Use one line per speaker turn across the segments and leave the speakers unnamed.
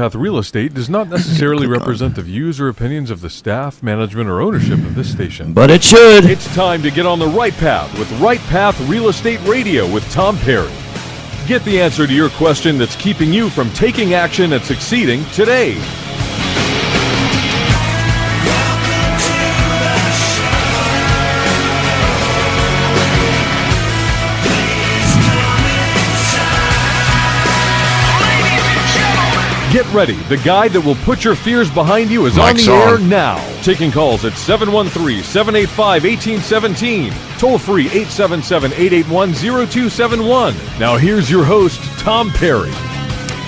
Path Real Estate does not necessarily represent the views or opinions of the staff, management, or ownership of this station.
But it should.
It's time to get on the right path with Right Path Real Estate Radio with Tom Perry. Get the answer to your question that's keeping you from taking action and succeeding today. Get ready. The guy that will put your fears behind you is
Mike's
on the air
on.
now. Taking calls at 713-785-1817. Toll free 877-881-0271. Now here's your host, Tom Perry.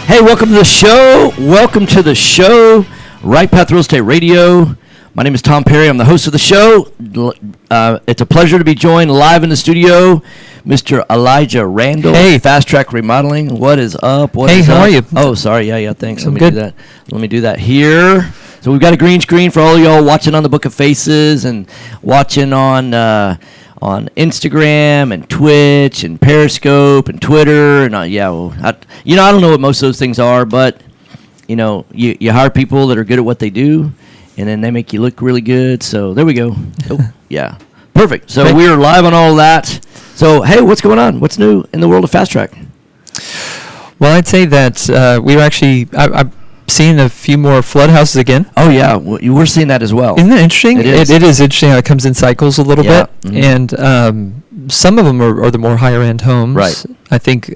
Hey, welcome to the show. Welcome to the show. Right Path Real Estate Radio. My name is Tom Perry. I'm the host of the show. It's a pleasure to be joined live in the studio. Mr. Elijah Randall.
Hey.
Fast Track Remodeling. What is up?
How are you?
Oh, sorry. Yeah, thanks.
I'm
Let me
good.
do that. Let me do that here. So we've got a green screen for all of y'all watching on the Book of Faces and watching on Instagram and Twitch and Periscope and Twitter and I don't know what most of those things are, but you hire people that are good at what they do, and then they make you look really good. So there we go. Oh, yeah, perfect. So
Hey.
we're live on all of that. So hey, what's going on? What's new in the world of Fast Track?
Well, I'd say that we were actually I've seen a few more flood houses again.
Oh yeah, we're seeing that as well.
Isn't that interesting?
It is.
It is interesting how it comes in cycles a little
Yeah.
bit,
Mhm.
and some of them are the more higher end homes.
Right.
I think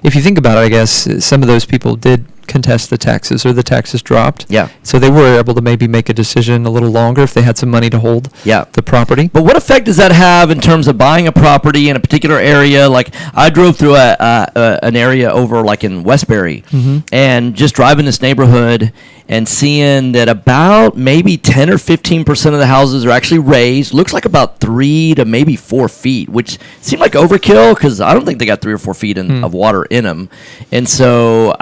if you think about it, I guess some of those people did contest the taxes, or the taxes dropped.
Yeah.
So they were able to maybe make a decision a little longer if they had some money to hold.
Yeah.
The property.
But what effect does that have in terms of buying a property in a particular area? Like I drove through an area over like in Westbury, and just driving this neighborhood and seeing that about maybe 10 or 15% of the houses are actually raised. Looks like about 3 to maybe 4 feet, which seemed like overkill because I don't think they got 3 or 4 feet of water in them. And so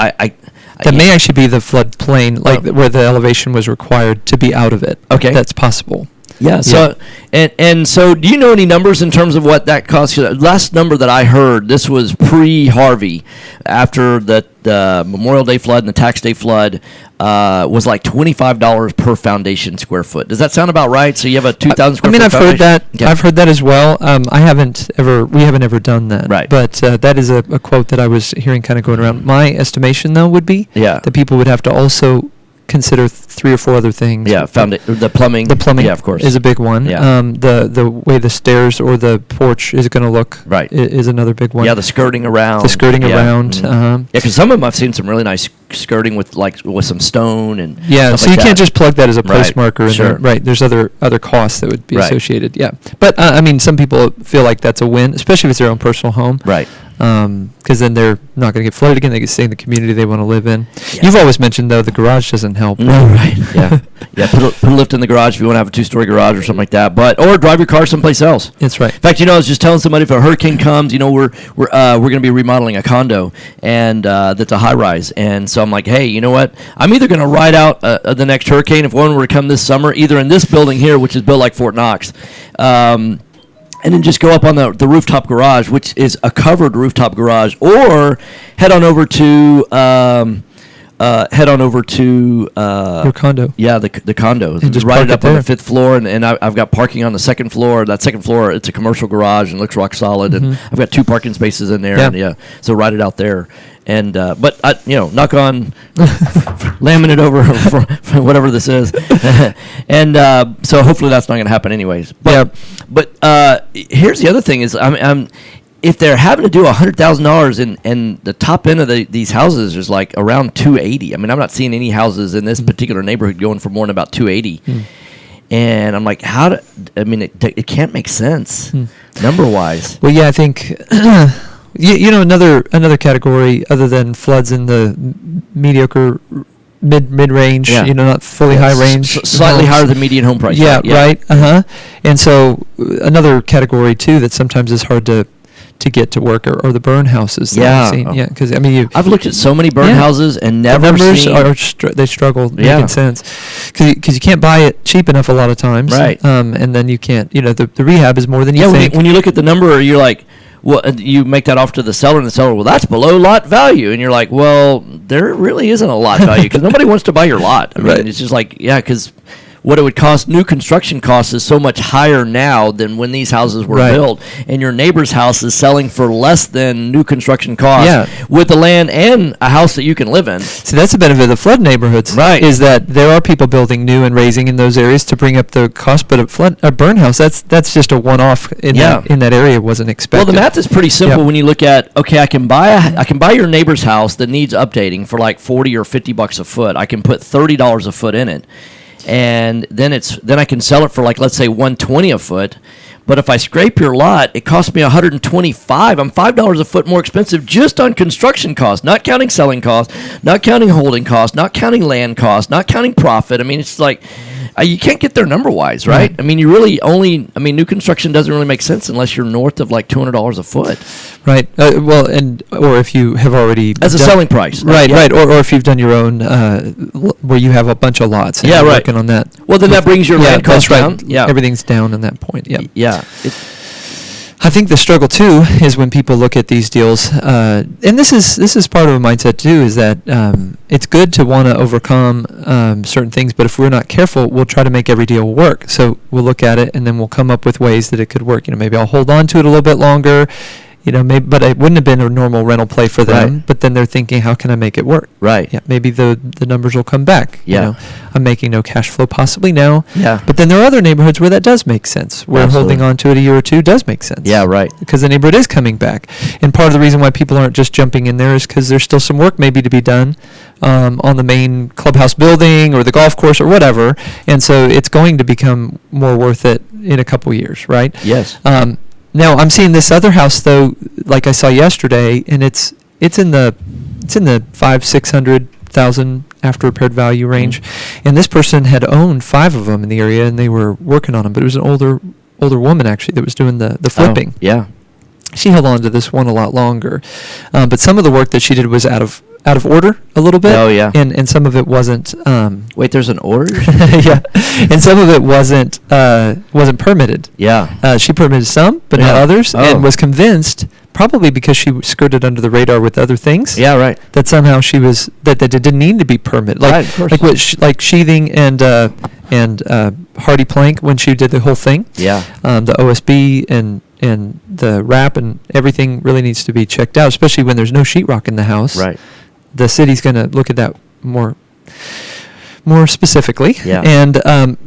That may actually be the floodplain, like where the elevation was required to be out of it.
Okay.
That's possible.
Yeah. So and so, do you know any numbers in terms of what that costs? Last number that I heard, this was pre-Harvey, after the Memorial Day flood and the Tax Day flood, was like $25 per foundation square foot. Does that sound about right? So you have a 2,000 square foot
I've heard
foundation?
that.
Okay.
I've heard that as well. We haven't ever done that.
Right.
But that is a quote that I was hearing kind of going around. My estimation, though, would be that people would have to also consider 3 or 4 other things.
Yeah, the plumbing.
The plumbing,
yeah, of course,
is a big one.
Yeah.
The way the stairs or the porch is going to look,
right,
is another big one.
Yeah, the skirting around.
around.
Yeah, because some of them I've seen some really nice skirting with some stone and
yeah.
stuff
So
like
you can't
that.
just plug that as a place
Right,
marker.
sure.
Right. There's other costs that would be
Right.
associated. Yeah. But some people feel like that's a win, especially if it's their own personal home.
Right.
Because then they're not going to get flooded again. They can stay in the community they want to live in.
Yeah.
You've always mentioned, though, the garage doesn't help.
No, right. Yeah. Yeah. Put a lift in the garage if you want to have a 2-story garage or something like that. Or drive your car someplace else.
That's right.
In fact, I was just telling somebody, if a hurricane comes, we're going to be remodeling a condo, and that's a high rise. And so I'm like, hey, you know what? I'm either going to ride out the next hurricane if one were to come this summer, either in this building here, which is built like Fort Knox, and then just go up on the rooftop garage, which is a covered rooftop garage, or head on over to
Your condo.
Yeah, the condo.
And just
right
park
it up
it
on the
there.
5th floor, and I've got parking on the 2nd floor. That 2nd floor, it's a commercial garage and looks rock solid, and I've got 2 parking spaces in there.
Yeah.
And so ride it out there. And but knock on laminate over for whatever this is, and so hopefully that's not going to happen anyways. But here's the other thing is if they're having to do $100,000 and the top end of these houses is like around $280. I'm not seeing any houses in this particular neighborhood going for more than about $280. And I'm like, it can't make sense number wise.
Well, yeah, I think another category other than floods in the mediocre mid range, not fully high range,
slightly
homes.
higher than median home price.
Yeah, right. And so another category too that sometimes is hard to get to work are the burn houses. That I've seen. Yeah, because
I've looked at so many burn houses and never
the numbers
seen.
they struggle making sense because you can't buy it cheap enough a lot of times.
Right.
And then you can't. The rehab is more than you think.
When you look at the number, you're like, well, you make that offer to the seller, and the seller, well, that's below lot value, and you're like, well, there really isn't a lot value because nobody wants to buy your lot. I mean,
Right.
it's just like, yeah, because what it would cost, new construction costs is so much higher now than when these houses were
Right.
built, and your neighbor's house is selling for less than new construction costs
Yeah.
with the land and a house that you can live in.
So that's the benefit of the flood neighborhoods,
Right.
Is that there are people building new and raising in those areas to bring up the cost. But a burn house, that's just a one-off in
Yeah.
that area. Wasn't expected.
Well, the math is pretty simple
Yeah.
when you look at, okay, I can buy your neighbor's house that needs updating for like $40 or $50 a foot. I can put $30 a foot in it, and then I can sell it for like, let's say $120 a foot. But if I scrape your lot, it costs me $125. I'm $5 a foot more expensive just on construction costs, not counting selling costs, not counting holding costs, not counting land costs, not counting profit. I mean, it's like you can't get there number wise, right? I mean, new construction doesn't really make sense unless you're north of like $200 a foot
Right. Or if you have already
as a selling price.
Right.
Yeah.
Right. Or if you've done your own, where you have a bunch of lots. And
Yeah,
you're
right.
working on that.
Well, then that brings your land cost
that's
down.
right.
Yeah.
Everything's down at that point. Yeah.
Yeah.
I think the struggle too is when people look at these deals, and this is part of a mindset too, is that it's good to want to overcome certain things, but if we're not careful, we'll try to make every deal work. So we'll look at it and then we'll come up with ways that it could work. Maybe I'll hold on to it a little bit longer. Maybe, but it wouldn't have been a normal rental play for them.
Right.
But then they're thinking, how can I make it work?
Right.
Yeah, maybe the numbers will come back.
Yeah.
I'm making no cash flow possibly now.
Yeah.
But then there are other neighborhoods where that does make sense, where
Absolutely.
holding on to it a year or two does make sense.
Yeah, right.
Because the neighborhood is coming back. And part of the reason why people aren't just jumping in there is because there's still some work maybe to be done on the main clubhouse building or the golf course or whatever. And so it's going to become more worth it in a couple years, right?
Yes.
Now I'm seeing this other house though, like I saw yesterday, and it's in the $500,000-$600,000 after repaired value range, and this person had owned 5 of them in the area, and they were working on them. But it was an older woman actually that was doing the flipping.
Oh, yeah.
She held on to this one a lot longer, but some of the work that she did was out of order a little bit.
Oh, yeah.
and some of it wasn't.
Wait, there's an order?
Yeah, and some of it wasn't permitted.
Yeah.
She permitted some, but not
Yeah.
others,
Oh.
and was convinced, probably because she skirted under the radar with other things.
Yeah, right.
That somehow she was that it didn't need to be permitted. Like
Right, of course.
like like sheathing and hardy plank when she did the whole thing.
Yeah.
The OSB and the wrap and everything really needs to be checked out, especially when there's no sheetrock in the house.
Right.
The city's going to look at that more specifically.
Yeah.
And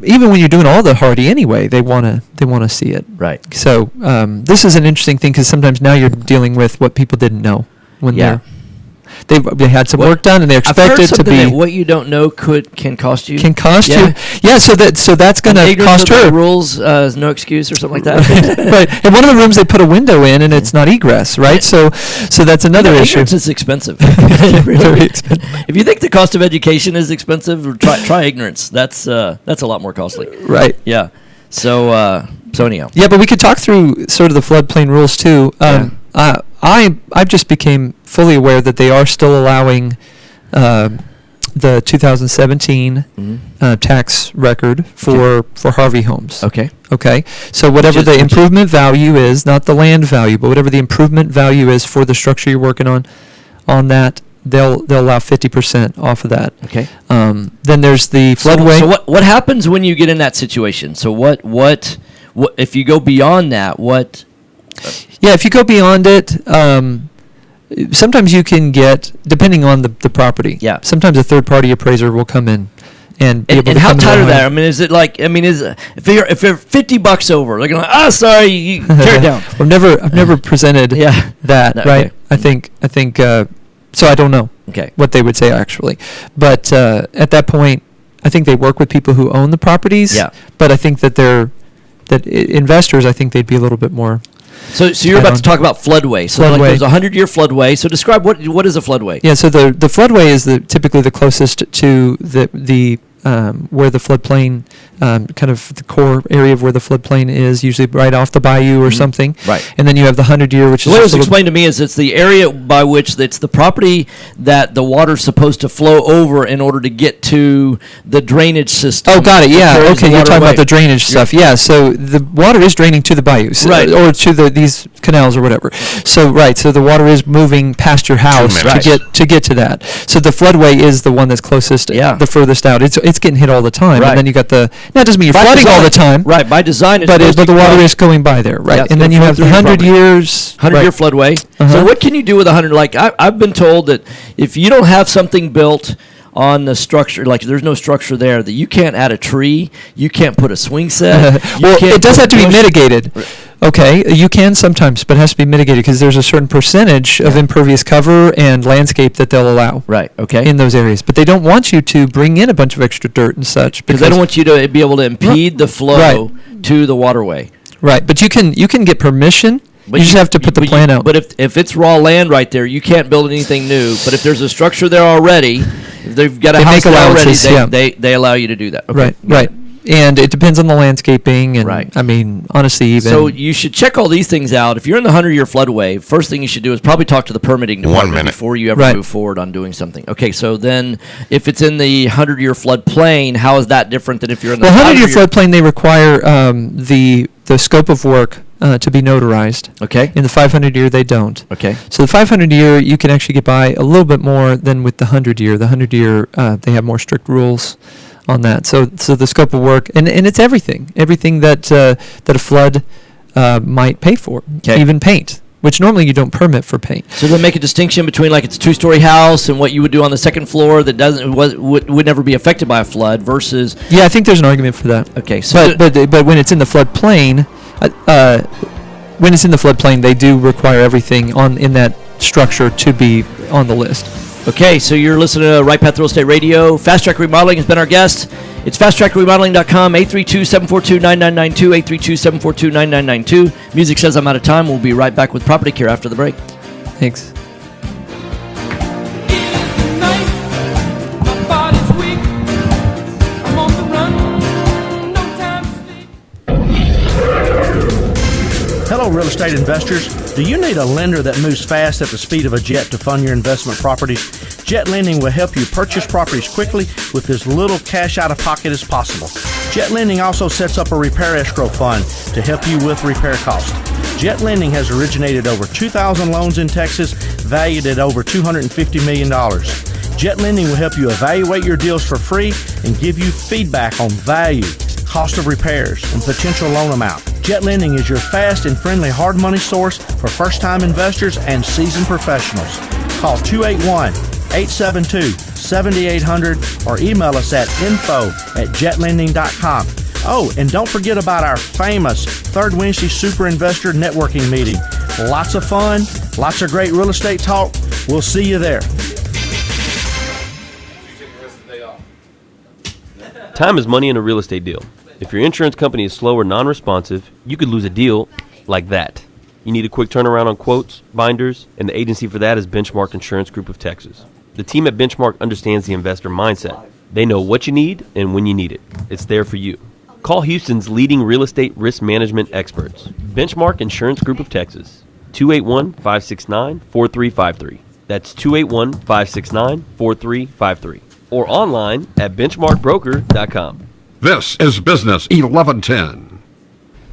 even when you're doing all the hardy anyway, they want to see it.
Right.
So this is an interesting thing because sometimes now you're dealing with what people didn't know when
Yeah.
they had some work done and they're
I've heard
expected to
something
be
that what you don't know can cost you.
can cost
Yeah.
you. Yeah. So that's going to
Ignorance
cost
of the
her.
rules is no excuse or something like that.
Right. In one of the rooms they put a window in and it's not egress, right? So that's another issue.
Ignorance is expensive.
Very expensive.
If you think the cost of education is expensive, try ignorance. That's a lot more costly.
Right.
Yeah. So anyhow.
Yeah, but we could talk through sort of the floodplain rules too. I just became fully aware that they are still allowing the 2017 tax record for Harvey homes.
Okay.
Okay, so whatever the
Which is-
improvement value is, not the land value, but whatever the improvement value is for the structure you're working on that, they'll allow 50% off of that.
Okay.
Then there's the floodway.
So what happens when you get in that situation? So what if you go beyond that? What?
Yeah, if you go beyond it, sometimes you can get, depending on the property.
Yeah.
Sometimes a third-party appraiser will come in and be able
And
to
how
come in
tight are
behind.
that? I mean, is it like? I mean, if you're $50 over, they're gonna sorry, you tear it down.
I've never presented
Yeah.
that,
No,
right?
okay.
I think. So I don't know
Okay.
what they would say actually, but at that point, I think they work with people who own the properties.
Yeah.
But I think that investors, I think they'd be a little bit more.
So you're
Right
about
on.
to talk about floodway. So like
Floodway.
there's a 100-year floodway. So describe what is a floodway?
Yeah, so the floodway is typically the closest to the where the floodplain, kind of the core area of where the floodplain is, usually right off the bayou or something.
Right.
And then you have the 100-year, which
The
is
way it was
just a little-
explained to me is it's the area by which it's the property that the water's supposed to flow over in order to get to the drainage system.
Oh, got it.
that
Yeah.
carries
Okay,
the
you're
water
talking
away.
about the drainage stuff. Yeah. So the water is draining to the bayous,
Right.
or to these canals or whatever. So right. So the water is moving past your house to
minutes.
get to that. So the floodway is the one that's closest,
Yeah.
the furthest out. It's getting hit all the time,
Right.
and then you got the. Now it doesn't mean you're
By
flooding all the
design-
time,
Right, by design, it's
but
supposed
but
to
the water
flow.
is going by there, right?
Yeah, it's
And then
gonna
you
flow
have the
through your
100
property.
years.
100-year
right.
floodway.
Uh-huh.
So what can you do with 100? Like I've been told that if you don't have something built on the structure, like there's no structure there, that you can't add a tree, you can't put a swing set. you
Well,
can't
it does
put
have to be
bush-
mitigated. Okay, you can sometimes, but it has to be mitigated because there's a certain percentage of impervious cover and landscape that they'll allow
Right. Okay.
in those areas. But they don't want you to bring in a bunch of extra dirt and such
Because they don't want you to be able to impede the flow
Right.
to the waterway.
right. But you can get permission. You just have to put the plan out.
But if it's raw land right there, you can't build anything new. But if there's a structure there already, if they've got a
They
house
make
there already,
allowances, yeah.
they allow you to do that. Okay.
Right,
got
right.
it.
And it depends on the landscaping, and
Right.
I mean, honestly, even
So you should check all these things out. If you're in the 100-year floodway, first thing you should do is probably talk to the permitting department
minute.
before you ever
Right.
move forward on doing something. Okay, so then if it's in the 100-year floodplain, how is that different than if you're in the
well, 100-year
100-year
floodplain, they require the scope of work to be notarized.
Okay.
In the 500-year, they don't.
Okay.
So the 500-year, you can actually get by a little bit more than with the 100-year. The 100-year, they have more strict rules on that. So the scope of work, and it's everything that a flood might pay for,
Okay.
even paint, which normally you don't permit for paint.
So they make a distinction between like it's a two-story house and what you would do on the second floor that would never be affected by a flood versus
Yeah, I think there's an argument for that.
okay. So
But when it's in the floodplain, they do require everything in that structure to be on the list.
okay, so you're listening to Right Path Real Estate Radio. Fast Track Remodeling has been our guest. It's fasttrackremodeling.com, 832-742-9992, 832-742-9992. Music says I'm out of time. We'll be right back with Property Care after the break.
Thanks.
Hello, real estate investors. Do you need a lender that moves fast at the speed of a jet to fund your investment properties? Jet Lending will help you purchase properties quickly with as little cash out of pocket as possible. Jet Lending also sets up a repair escrow fund to help you with repair costs. Jet Lending has originated over 2,000 loans in Texas, valued at over $250 million. Jet Lending will help you evaluate your deals for free and give you feedback on value, cost of repairs, and potential loan amount. Jet Lending is your fast and friendly hard money source for first-time investors and seasoned professionals. Call 281-872-7800 or email us at info@jetlending.com. Oh, and don't forget about our famous Third Wednesday Super Investor Networking Meeting. Lots of fun, lots of great real estate talk. We'll see you there.
Time is money in a real estate deal. If your insurance company is slow or non-responsive, you could lose a deal like that. You need a quick turnaround on quotes, binders, and the agency for that is Benchmark Insurance Group of Texas. The team at Benchmark understands the investor mindset. They know what you need and when you need it. It's there for you. Call Houston's leading real estate risk management experts, Benchmark Insurance Group of Texas, 281-569-4353. That's 281-569-4353. Or online at benchmarkbroker.com.
This is Business 1110.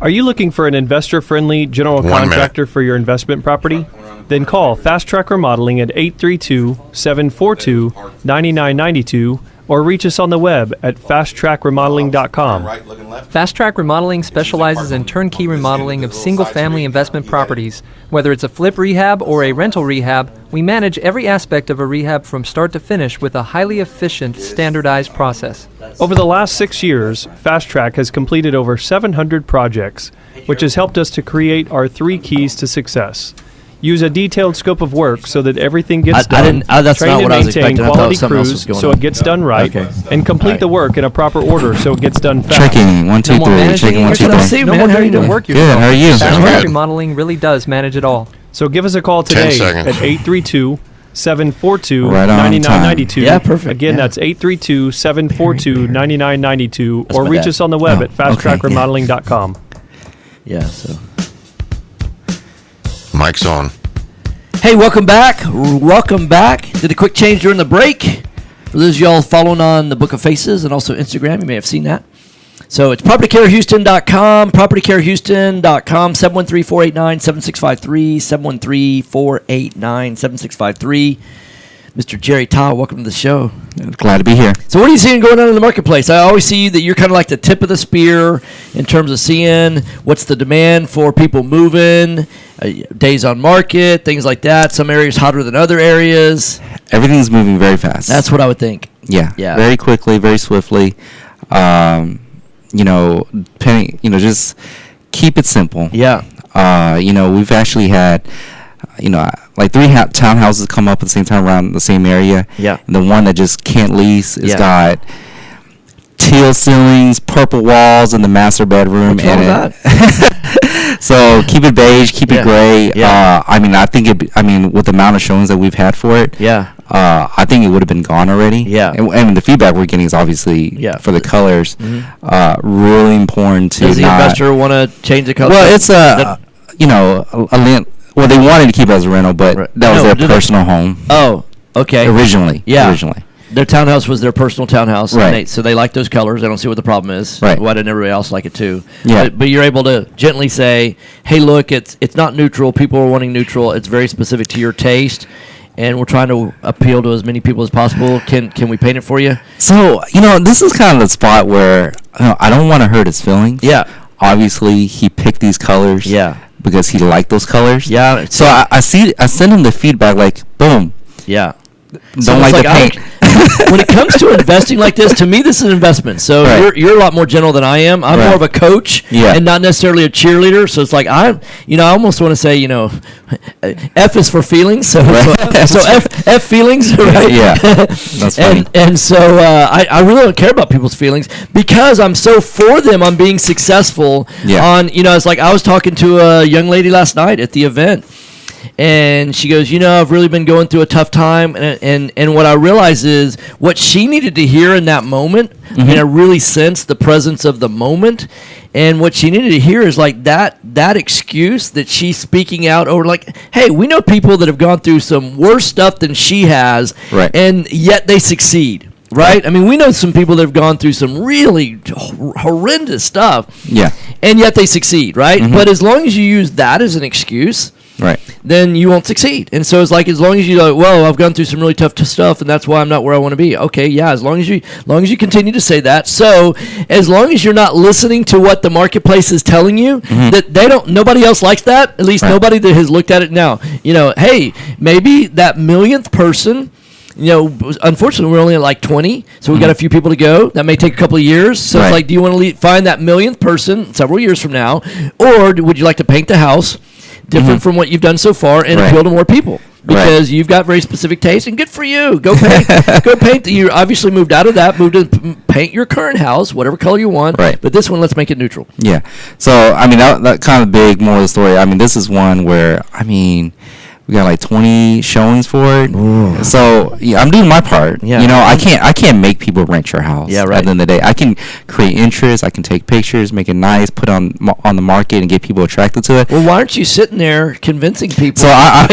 Are you looking for an investor-friendly general
1
contractor for your investment property? Then call Fast Track Remodeling at 832-742-9992 or reach us on the web at fasttrackremodeling.com.
Fast Track Remodeling specializes in turnkey remodeling of single-family investment properties. Whether it's a flip rehab or a rental rehab, we manage every aspect of a rehab from start to finish with a highly efficient, standardized process.
Over the last 6 years, Fast Track has completed over 700 projects, which has helped us to create our 3 keys to success. Use a detailed scope of work so that everything gets done.
That's
Train
not
and
what I was
maintain
expecting. I thought
quality
something else was
crews
going
so
on.
it gets done right,
Okay.
and complete the work in a proper order so it gets done fast.
Checking 1 2
No more
3.
managing
Checking 1 2
yourself.
3.
See,
No
man,
more
how you
doing the
doing?
work
Good.
yourself.
How are you?
Fast
Sound
Track
good.
Remodeling really does manage it all.
So give us a call
10
today
seconds.
at 832-742-9992.
Right on time.
9992.
Yeah, perfect.
Again,
Yeah.
that's 832-742-9992.
That's
Or
my
reach
dad.
us on the web
Oh,
at fasttrackremodeling.com.
Yeah. So.
Mic's on.
Hey, welcome back. Welcome back. Did a quick change during the break. For those of y'all following on the Book of Faces and also Instagram, you may have seen that. So it's propertycarehouston.com, propertycarehouston.com, 713-489-7653, 713-489-7653. Mr. Jerry Tao, welcome to the show.
Glad to be here.
So what are you seeing going on in the marketplace? I always see that you're kind of like the tip of the spear in terms of seeing what's the demand for people moving, days on market, things like that. Some areas hotter than other areas.
Everything's moving very fast.
That's what I would think.
Yeah.
Yeah.
Very quickly, very swiftly. Just keep it simple.
Yeah.
We've actually had, like 3 townhouses come up at the same time around the same area.
Yeah.
And the one that just can't lease has
Yeah.
got teal ceilings, purple walls in the master bedroom.
What's wrong with that?
So keep it beige, keep
Yeah.
it gray.
Yeah.
With the amount of showings that we've had for it,
Yeah.
I think it would have been gone already.
Yeah.
And the feedback we're getting is obviously
Yeah.
for the colors,
Mhm.
really important to
Does the
not.
investor want to change the color?
Well, it's
That-
well, they wanted to keep it as a rental, but
Right.
that was
No,
their
did they-
personal home
Oh, okay.
originally.
Yeah.
Originally.
Their townhouse was their personal townhouse. and
Right.
so they like those colors. They don't see what the problem is.
Right.
Why didn't everybody else like it too?
Yeah.
But you're able to gently say, hey, look, it's not neutral. People are wanting neutral. It's very specific to your taste. And we're trying to appeal to as many people as possible. Can we paint it for you?
So, this is kind of the spot where I don't want to hurt his feelings.
Yeah.
Obviously, he picked these colors.
Yeah.
Because he liked those colors.
Yeah.
So I send him the feedback like, boom.
Yeah.
Don't like the paint.
When it comes to investing like this, to me, this is an investment. So
Right.
you're a lot more general than I am. I'm
Right.
more of a coach
Yeah.
and not necessarily a cheerleader. So it's like I almost want to say, F is for feelings. So
Right.
so F feelings, right?
Yeah. That's funny.
And so I really don't care about people's feelings because I'm so for them on being successful.
Yeah.
On it's like I was talking to a young lady last night at the event. And she goes, I've really been going through a tough time. And what I realized is what she needed to hear in that moment.
Mm-hmm.
I mean, I really sensed the presence of the moment. And what she needed to hear is like that excuse that she's speaking out over, like, hey, we know people that have gone through some worse stuff than she has.
Right.
And yet they succeed. Right? I mean, we know some people that have gone through some really horrendous stuff.
Yeah.
And yet they succeed. Right?
Mhm.
But as long as you use that as an excuse,
Right.
then you won't succeed. And so it's like, as long as you well, I've gone through some really tough stuff, and that's why I'm not where I want to be. Okay, yeah, as long as you continue to say that. So as long as you're not listening to what the marketplace is telling you, that nobody else likes that. At least
Right.
nobody that has looked at it now. Hey, maybe that millionth person. Unfortunately, we're only at like 20, so we've got a few people to go. That may take a couple of years. So
Right.
it's like, do you want to find that millionth person several years from now, or would you like to paint the house different from what you've done so far and
Right.
appeal to more people? Because you've got very specific taste, and good for you. Go paint. Go paint. You obviously moved out of that, moved to paint your current house, whatever color you want.
Right.
But this one, let's make it neutral.
Yeah. So, that kind of big moral of the story. This is one where, we got like 20 showings for it.
Ooh.
So, yeah, I'm doing my part.
Yeah.
I can't make people rent your house.
Yeah, right.
At the end of the day, I can create interest. I can take pictures, make it nice, put it on the market, and get people attracted to it.
Well, why aren't you sitting there convincing people?
So
I'm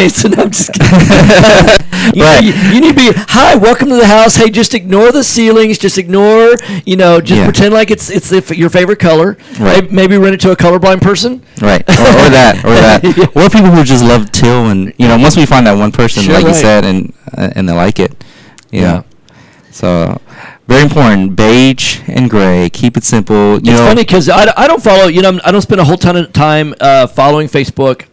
just kidding.
Right.
You need to be, hi, welcome to the house. Hey, just ignore the ceilings. Just ignore, just
Yeah.
pretend like it's your favorite color.
Right.
Maybe rent it to a colorblind person.
Right. Or that.
Yeah.
Or people who just love teal, and once we find that one person,
Sure,
like
right.
you said, and they like it.
Yeah.
So, very important. Beige and gray. Keep it simple.
It's funny because I don't follow. I don't spend a whole ton of time following Facebook.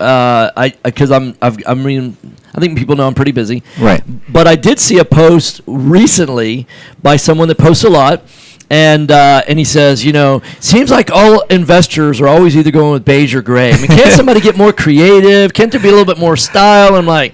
I think people know I'm pretty busy.
Right.
But I did see a post recently by someone that posts a lot. And he says, seems like all investors are always either going with beige or gray. I mean, can't somebody get more creative? Can't there be a little bit more style? I'm like,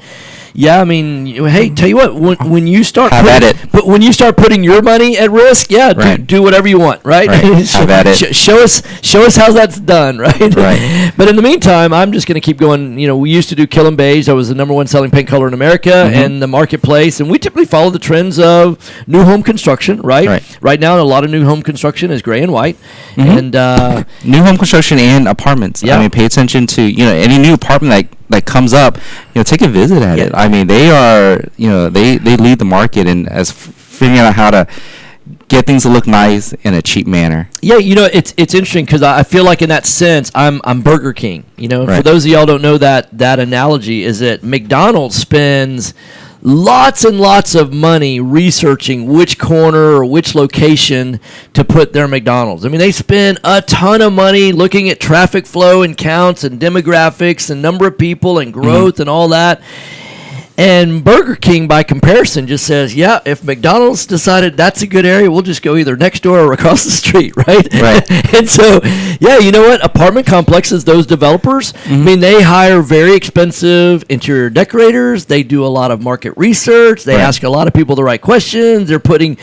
Yeah, I mean, hey, tell you what, when you start
Have at it.
But when you start putting your money at risk, yeah,
Right.
do whatever you want, right?
Right. Have at it.
Show us how that's done, right?
Right.
But in the meantime, I'm just going to keep going. You know, we used to do Killen Beige. That was the number one selling paint color in America and the marketplace, and we typically follow the trends of new home construction, right? Right now, a lot of new home construction is gray and white, and
new home construction and apartments.
Yeah.
I mean, pay attention to any new apartment that comes up. Take a visit at it. I mean, they are they lead the market in as figuring out how to get things to look nice in a cheap manner.
Yeah, it's interesting because I feel like in that sense, I'm Burger King. For
Right.
those of y'all don't know that analogy is that McDonald's spends lots and lots of money researching which corner or which location to put their McDonald's. I mean, they spend a ton of money looking at traffic flow and counts and demographics and number of people and growth and all that. And Burger King, by comparison, just says, yeah, if McDonald's decided that's a good area, we'll just go either next door or across the street, right?
Right.
And so, yeah, you know what? Apartment complexes, those developers, I mean, they hire very expensive interior decorators. They do a lot of market research. They ask a lot of people the right questions. They're putting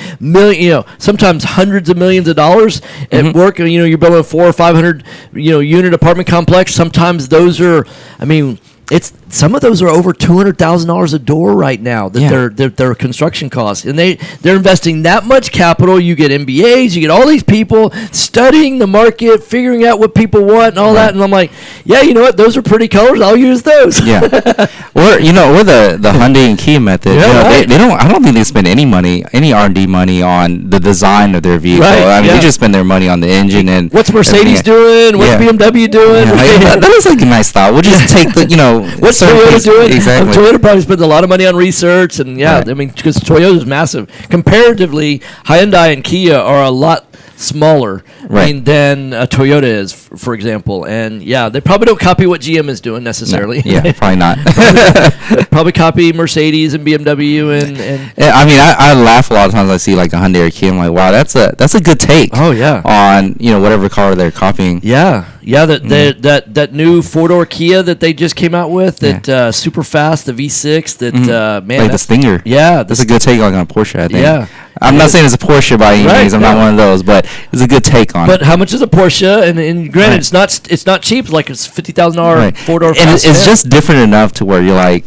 sometimes hundreds of millions of dollars at work. You're building a 400 or 500, unit apartment complex. Sometimes those are, some of those are over $200,000 a door right now. Their construction costs, and they're investing that much capital. You get MBAs, you get all these people studying the market, figuring out what people want, and all that. And I'm like, yeah, you know what? Those are pretty colors. I'll use those.
Yeah, or the Hyundai and Kia method.
Yeah,
they don't. I don't think they spend any money, any R&D money on the design of their vehicle.
Right,
I mean, they just spend their money on the engine and
what's Mercedes doing? What's BMW doing?
Yeah, that looks like a nice thought. We'll just take the
What's Toyota doing?
Exactly.
Toyota probably spends a lot of money on research, and because Toyota's massive. Comparatively, Hyundai and Kia are a lot smaller than Toyota is, for example. And they probably don't copy what GM is doing necessarily.
No, yeah, probably not.
Probably copy Mercedes and BMW and
I mean, I laugh a lot of times I see like a Hyundai or Kia. I'm like, wow, that's a good take.
Oh yeah.
On whatever car they're copying.
Yeah. Yeah, that new 4-door Kia that they just came out with, that super fast, the V6, that man,
like the Stinger.
Yeah,
that's a good take on a Porsche, I think.
Yeah,
I'm not saying it's a Porsche by any means. I'm not one of those, but it's a good take on it.
But how much is a Porsche? And granted, it's not cheap. Like it's $50,000 4-door.
And it's just different enough to where you're like,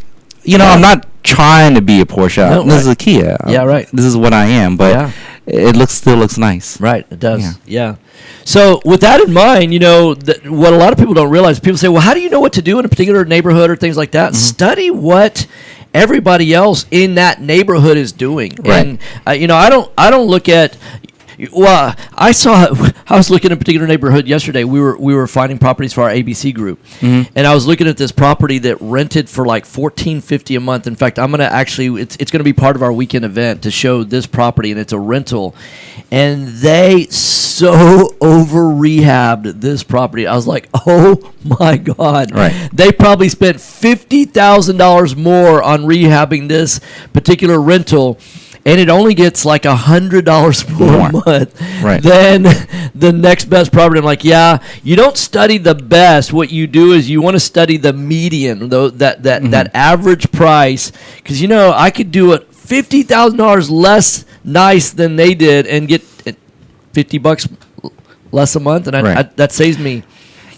I'm not trying to be a Porsche.
No,
this is a Kia.
Yeah, right.
This is what I am, but it still looks nice.
Right, it does. Yeah. So with that in mind, what a lot of people don't realize, people say, well, how do you know what to do in a particular neighborhood or things like that? Study what everybody else in that neighborhood is doing.
Right.
And, I don't look at, well, I was looking at a particular neighborhood yesterday. We were finding properties for our ABC group, and I was looking at this property that rented for like $14.50 a month. In fact, I'm gonna actually it's gonna be part of our weekend event to show this property, and it's a rental, and they so over rehabbed this property. I was like, oh my god!
Right.
They probably spent $50,000 more on rehabbing this particular rental. And it only gets like $100 more a month than the next best property. I'm like, you don't study the best. What you do is you want to study the median, that average price. Because I could do it $50,000 less nice than they did and get $50 less a month, and that saves me.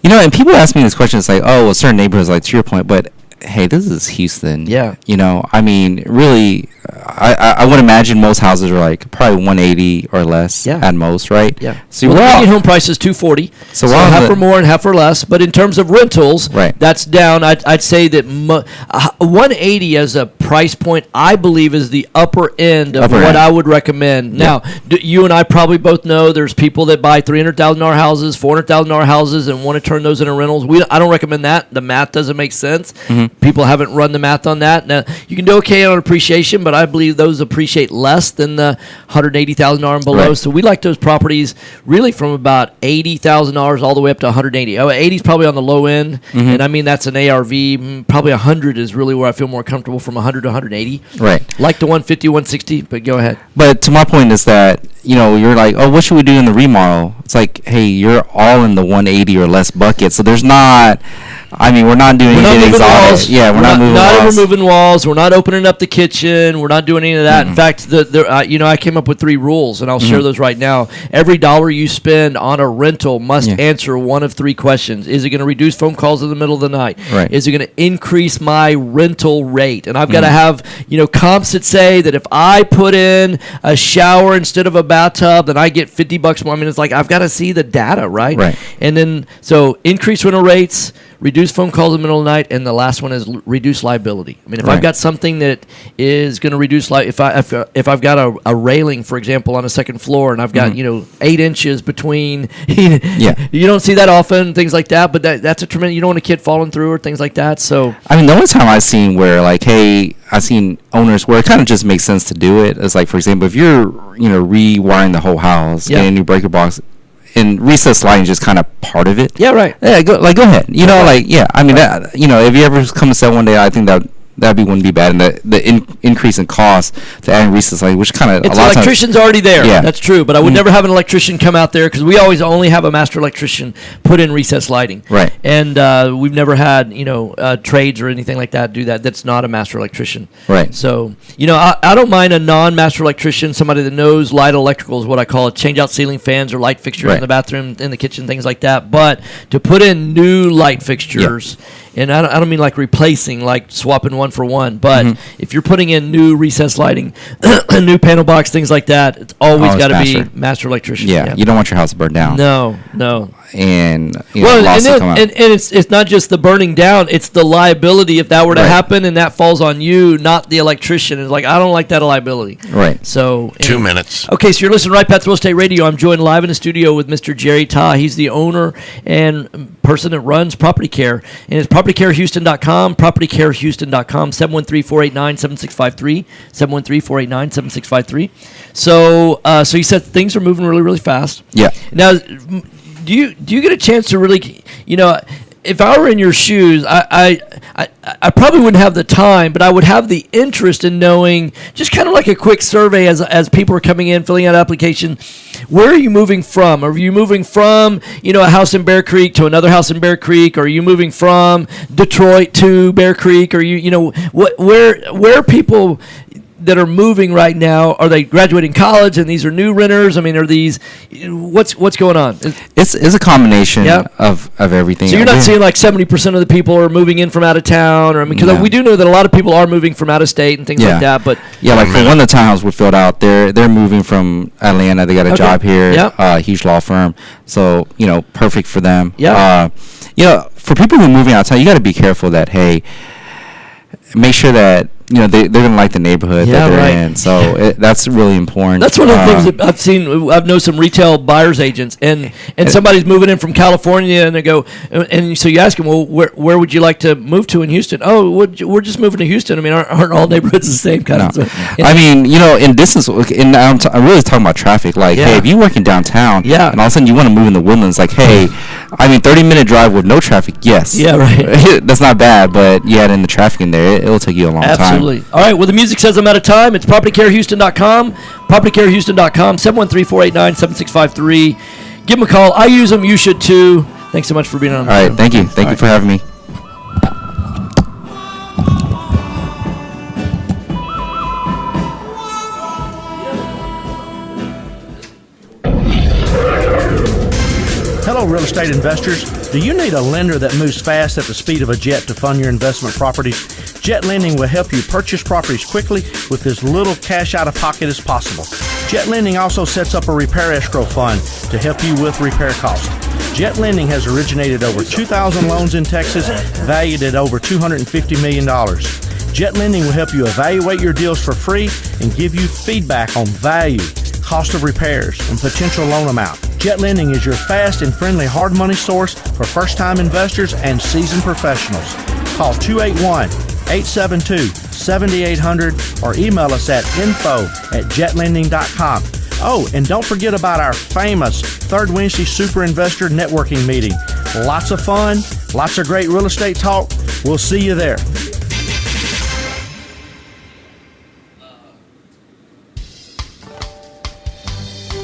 And people ask me this question. It's like, oh, well, certain neighborhoods, like to your point, but hey, this is Houston.
Yeah.
I mean, really, I would imagine most houses are like probably 180 or less at most, right?
Yeah.
So
the median home price is $240. So half for more and half for less. But in terms of rentals, that's down. I'd say that 180 as a price point, I believe, is the upper end of what I would recommend. Now, you and I probably both know there's people that buy $300,000 houses, $400,000 houses, and want to turn those into rentals. I don't recommend that. The math doesn't make sense. People haven't run the math on that. Now, you can do okay on appreciation, but I believe those appreciate less than the $180,000 and below. So we like those properties really from about $80,000 all the way up to $180. 80 is probably on the low end, and I mean that's an ARV. Probably 100 is really where I feel more comfortable, from 100 to 180.
Right.
Like the 150, 160, but go ahead.
But to my point is that, you're like, oh, what should we do in the remodel? It's like, hey, you're all in the 180 or less bucket, so there's not I mean, we're not doing anything exotic.
Walls.
Yeah, we're not moving walls.
Removing walls. We're not opening up the kitchen. We're not doing any of that. In fact, I came up with 3 rules, and I'll share those right now. Every dollar you spend on a rental must answer one of 3 questions. Is it going to reduce phone calls in the middle of the night?
Right.
Is it going to increase my rental rate? And I've got to have comps that say that if I put in a shower instead of a bathtub, then I get $50 more. I mean, it's like I've got to see the data, right?
Right.
And then so increase rental rates, reduce phone calls in the middle of the night, and the last one is reduce liability. I mean, if I've got something that is going to reduce if I've got a railing, for example, on a second floor, and I've got 8 inches between, you don't see that often, things like that. But that's a tremendous. You don't want a kid falling through or things like that. So
I mean, the only time I've seen where I've seen owners where it kind of just makes sense to do it is like, for example, if you're rewiring the whole house, getting a new breaker box. And recessed lighting is just kind of part of it.
Yeah, right.
Yeah, go ahead. I mean, if you ever come to sell one day, I think wouldn't be bad. And the increase in cost to adding recessed lighting, which kind of
it's electrician's already there.
Yeah,
that's true. But I would never have an electrician come out there because we always only have a master electrician put in recessed lighting.
Right.
And we've never had trades or anything like that do that. That's not a master electrician.
Right.
So I don't mind a non-master electrician, somebody that knows light electrical is what I call it. Change out ceiling fans or light fixtures in the bathroom, in the kitchen, things like that. But to put in new light fixtures. Yeah. And I don't mean like replacing, like swapping one for one, but if you're putting in new recessed lighting, new panel box, things like that, it's always got to be master electrician.
Yeah, you don't want your house to burn down.
No.
And
and it's not just the burning down; it's the liability if that were to happen, and that falls on you, not the electrician. It's like I don't like that liability.
Right.
So
2 minutes.
Okay, so you're listening to Right Path Real Estate Radio. I'm joined live in the studio with Mr. Jerry Ta. He's the owner and person that runs Property Care, and it's PropertyCareHouston.com, PropertyCareHouston.com, 713-489-7653, 713-489-7653. So you said things are moving really, really fast.
Yeah.
Now, do you get a chance to really, if I were in your shoes, I probably wouldn't have the time, but I would have the interest in knowing, just kind of like a quick survey as people are coming in, filling out application. Where are you moving from? Are you moving from, a house in Bear Creek to another house in Bear Creek? Or are you moving from Detroit to Bear Creek? Or where are people that are moving right now? Are they graduating college and these are new renters? I mean, are these what's going on?
It's a combination of everything.
So you're not seeing like 70% of the people are moving in from out of town, or because we do know that a lot of people are moving from out of state and things like that. But
like for one of the townhouses we filled out, they're moving from Atlanta. They got a job here, huge law firm. So perfect for them. Yeah. For people who are moving out of town, you got to be careful that make sure that they're gonna like the neighborhood that they're in. So that's really important.
That's one of the things that I've seen. I've known some retail buyers agents, and somebody's moving in from California, and they go, and so you ask them, well, where would you like to move to in Houston? Oh, we're just moving to Houston. I mean, aren't all neighborhoods the same kind of thing?
I mean, in distance, and I'm really talking about traffic. Like, hey, if you're working downtown, and all of a sudden you want to move in the Woodlands, like, hey, 30-minute drive with no traffic, yes.
Yeah, right.
That's not bad, but you add in the traffic in there, it'll take you a long time.
Absolutely. All right. Well, the music says I'm out of time. It's PropertyCareHouston.com, PropertyCareHouston.com, 713-489-7653. Give them a call. I use them. You should too. Thanks so much for being on.
All right. Thank you. Thank you for having me.
Hello, real estate investors. Do you need a lender that moves fast at the speed of a jet to fund your investment properties? Jet Lending will help you purchase properties quickly with as little cash out of pocket as possible. Jet Lending also sets up a repair escrow fund to help you with repair costs. Jet Lending has originated over 2,000 loans in Texas, valued at over $250 million. Jet Lending will help you evaluate your deals for free and give you feedback on value, cost of repairs, and potential loan amount. Jet Lending is your fast and friendly hard money source for first-time investors and seasoned professionals. Call 281-872-7800 or email us at info@jetlending.com. Oh, and don't forget about our famous Third Wednesday Super Investor Networking Meeting. Lots of fun, lots of great real estate talk. We'll see you there.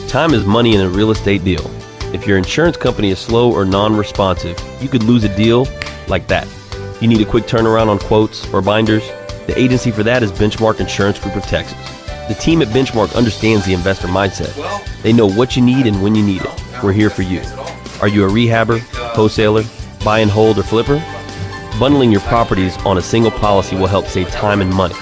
Time is money in a real estate deal. If your insurance company is slow or non-responsive, you could lose a deal like that. You need a quick turnaround on quotes or binders? The agency for that is Benchmark Insurance Group of Texas. The team at Benchmark understands the investor mindset. They know what you need and when you need it. We're here for you. Are you a rehabber, wholesaler, buy and hold, or flipper? Bundling your properties on a single policy will help save time and money.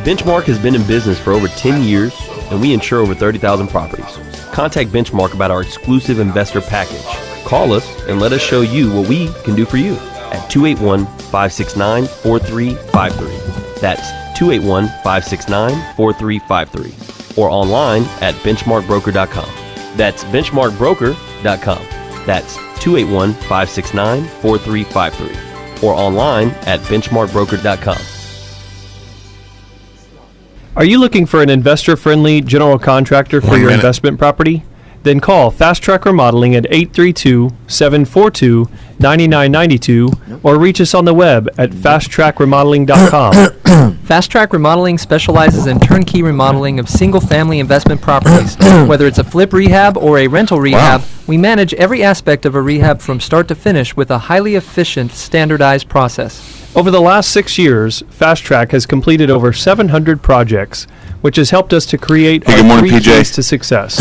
Benchmark has been in business for over 10 years, and we insure over 30,000 properties. Contact Benchmark about our exclusive investor package. Call us and let us show you what we can do for you at 281-569-4353. That's 281-569-4353. Or online at benchmarkbroker.com. That's benchmarkbroker.com. That's 281-569-4353. Or online at benchmarkbroker.com.
Are you looking for an investor-friendly general contractor for your investment property? Then call Fast Track Remodeling at 832-742-9992 or reach us on the web at fasttrackremodeling.com.
Fast Track Remodeling specializes in turnkey remodeling of single-family investment properties. Whether it's a flip rehab or a rental rehab, we manage every aspect of a rehab from start to finish with a highly efficient, standardized process.
Over the last 6 years, Fast Track has completed over 700 projects, which has helped us to create
Hey, good
our
morning,
3
PJ.
keys to success.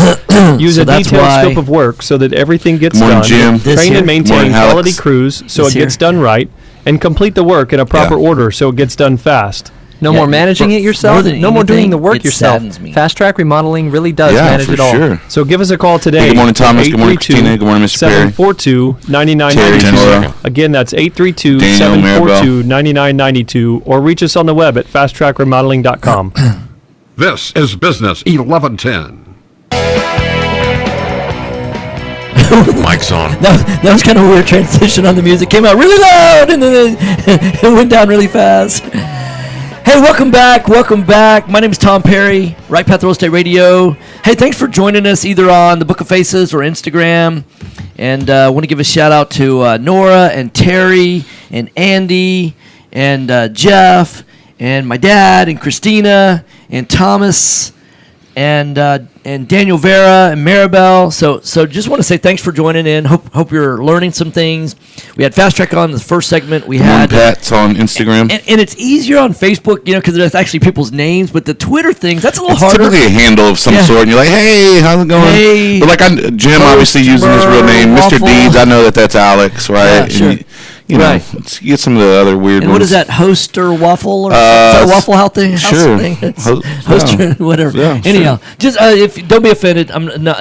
Use
So
a
that's
detailed
why-
scope of work so that everything gets
Good morning,
done.
Jim.
This
Train
here?
and maintain
Morning, Alex.
quality crews so
This
it gets
here?
done right, and complete the work in a proper
Yeah.
order so it gets done fast.
No
Yeah,
more managing
for-
it yourself.
more than
No more doing
anything,
the work
it
yourself.
saddens me.
Fast Track Remodeling really does
Yeah,
manage
for
it all.
sure.
So give us a call today.
Hey, good morning, Thomas. Good morning, Christina. Good morning, Mr. Perry.
742-9992.
Terry,
Again, that's
Daniel,
832-742-9992, or reach us on the web at fasttrackremodeling.com.
This is Business 1110.
Mic's on.
That was kind of a weird transition on the music. Came out really loud and then it went down really fast. Hey, welcome back. Welcome back. My name is Tom Perry, Right Path Real Estate Radio. Hey, thanks for joining us either on the Book of Faces or Instagram. And I want to give a shout out to Nora and Terry and Andy and Jeff and my dad and Christina and Thomas and Daniel Vera and Maribel. So just want to say thanks for joining in. Hope you're learning some things. We had Fast Track on the first segment. We
Good morning,
had
Pat's on Instagram.
and it's easier on Facebook, because there's actually people's names. But the Twitter things, that's a little
It's
harder.
typically a handle of some
Yeah.
sort, and you're like, "Hey, how's it going?"
Hey.
But like, Jim obviously using his real name, Mr.
Waffle.
Deeds. I know that's Alex, right?
Yeah,
And
sure.
you know,
Right.
you get some of the other weird
And
ones.
what is that, host or waffle or is that a Waffle House thing?
sure.
It's
Ho-
host
yeah.
or whatever.
Yeah,
Anyhow, just if don't be offended.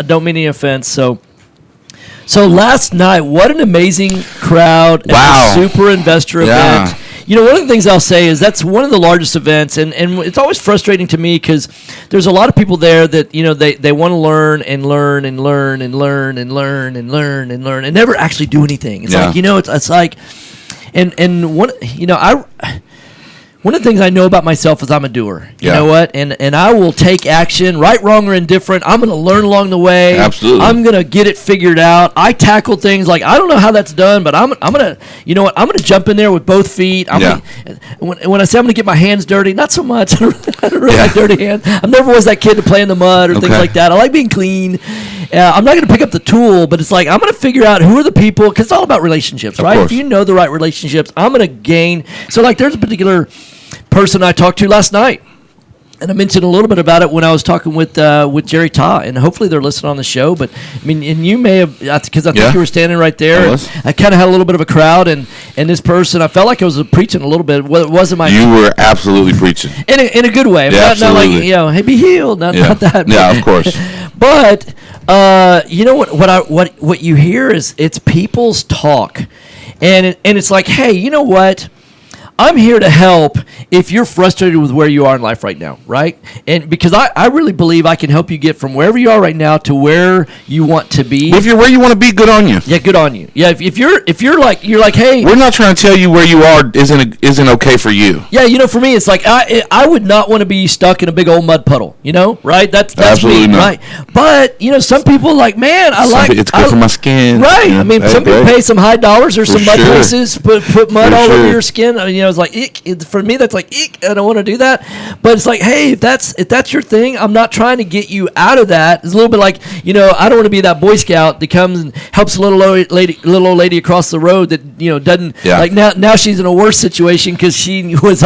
Don't mean any offense. So last night, what an amazing crowd at
Wow.
the Super Investor
Yeah.
event. One of the things I'll say is that's one of the largest events, and it's always frustrating to me because there's a lot of people there that they want to learn and learn and learn and learn and learn and learn and learn and never actually do anything. It's
Yeah.
like it's like, and one of the things I know about myself is I'm a doer. You
Yeah.
know what? And I will take action, right, wrong, or indifferent. I'm going to learn along the way.
Absolutely.
I'm going to get it figured out. I tackle things like I don't know how that's done, but I'm going to, you know what? I'm going to jump in there with both feet. When I say I'm going to get my hands dirty, not so much. I don't really like dirty hands. I never was that kid to play in the mud or things
Okay.
like that. I like being clean. I'm not going to pick up the tool, but it's like I'm going to figure out who are the people, because it's all about relationships,
Of
right?
course.
If you know the right relationships, I'm going to gain. So like there's a particular person I talked to last night, and I mentioned a little bit about it when I was talking with Jerry Ta, and hopefully they're listening on the show. But I mean, and you may have, because I think
Yeah.
you were standing right there.
I
and
was.
I kind of had a little bit of a crowd, and this person, I felt like I was preaching a little bit. Well, it wasn't my
You were absolutely preaching.
in a good way.
Yeah,
not like
absolutely.
hey, be healed, not that.
Yeah, of course.
But you know what you hear is it's people's talk, and it's like, hey, you know what? I'm here to help if you're frustrated with where you are in life right now, right? And because I really believe I can help you get from wherever you are right now to where you want to be.
If you're where you want to be, good on you.
Yeah, good on you. Yeah, if you're like hey,
We're not trying to tell you where you are isn't okay for you.
yeah, for me, it's like I would not want to be stuck in a big old mud puddle, right? That's
Absolutely
me,
not.
right? But some people like, man,
It's good for my skin.
right?
Yeah,
I mean,
that's
some people
great.
pay some high dollars or
For
some mud
sure.
places, put mud
For
all over
sure.
your skin. was like, eek. For me, that's like, eek, I don't want to do that. But it's like, hey, if that's your thing, I'm not trying to get you out of that. It's a little bit like, I don't want to be that Boy Scout that comes and helps a little old lady across the road that, doesn't, like now she's in a worse situation because she was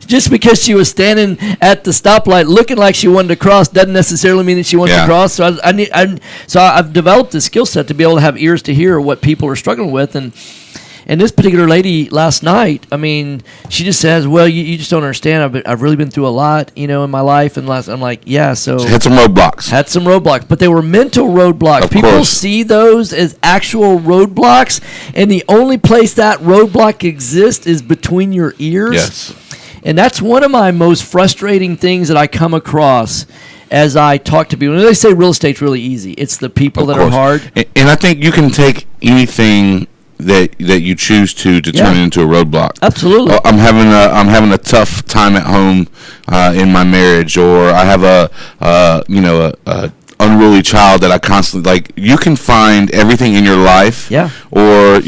just because she was standing at the stoplight looking like she wanted to cross doesn't necessarily mean that she wants to cross. So I've developed this skill set to be able to have ears to hear what people are struggling with. And this particular lady last night, I mean, she just says, well, you just don't understand. I've really been through a lot, in my life. And I'm like, yeah, so.
Had some roadblocks.
Had some roadblocks. But they were mental roadblocks.
Of
People
course.
see those as actual roadblocks. And the only place that roadblock exists is between your ears.
Yes.
And that's one of my most frustrating things that I come across as I talk to people. When they say real estate's really easy, it's the people that are hard.
And I think you can take anything that you choose to turn it into a roadblock.
Absolutely.
I'm having a tough time at home in my marriage, or I have a unruly child that I constantly like. You can find everything in your life.
Yeah.
Or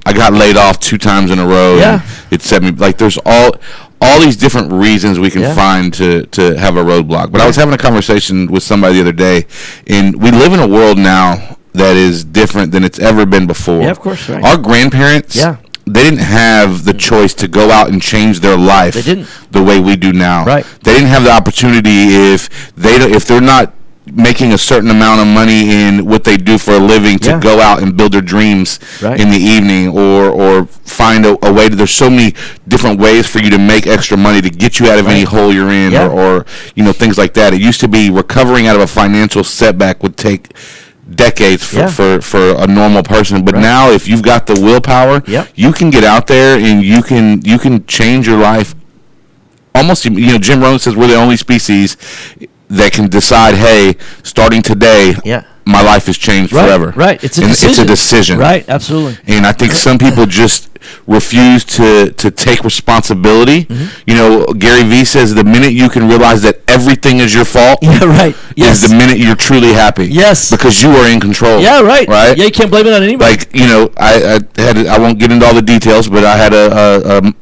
I got laid off 2 times in a row.
Yeah.
And it set me like there's all these different reasons we can find to have a roadblock. But I was having a conversation with somebody the other day, and we live in a world now that is different than it's ever been before.
Yeah, of course, right.
Our grandparents, they didn't have the choice to go out and change their life the way we do now.
Right.
They didn't have the opportunity if they're not making a certain amount of money in what they do for a living to go out and build their dreams in the evening or find a way to, there's so many different ways for you to make extra money to get you out of any hole you're in or things like that. It used to be recovering out of a financial setback would take decades for a normal person, but now if you've got the willpower, you can get out there and you can change your life. Almost, Jim Rohn says we're the only species that can decide, hey, starting today, my life has changed forever.
Right, it's a decision.
It's a decision.
Right, absolutely.
And I think some people just refuse to take responsibility. Gary Vee says the minute you can realize that everything is your fault, is the minute you're truly happy.
Yes,
because you are in control.
Yeah, right.
Right.
Yeah, you can't blame it on anybody.
Like I won't get into all the details, but I had an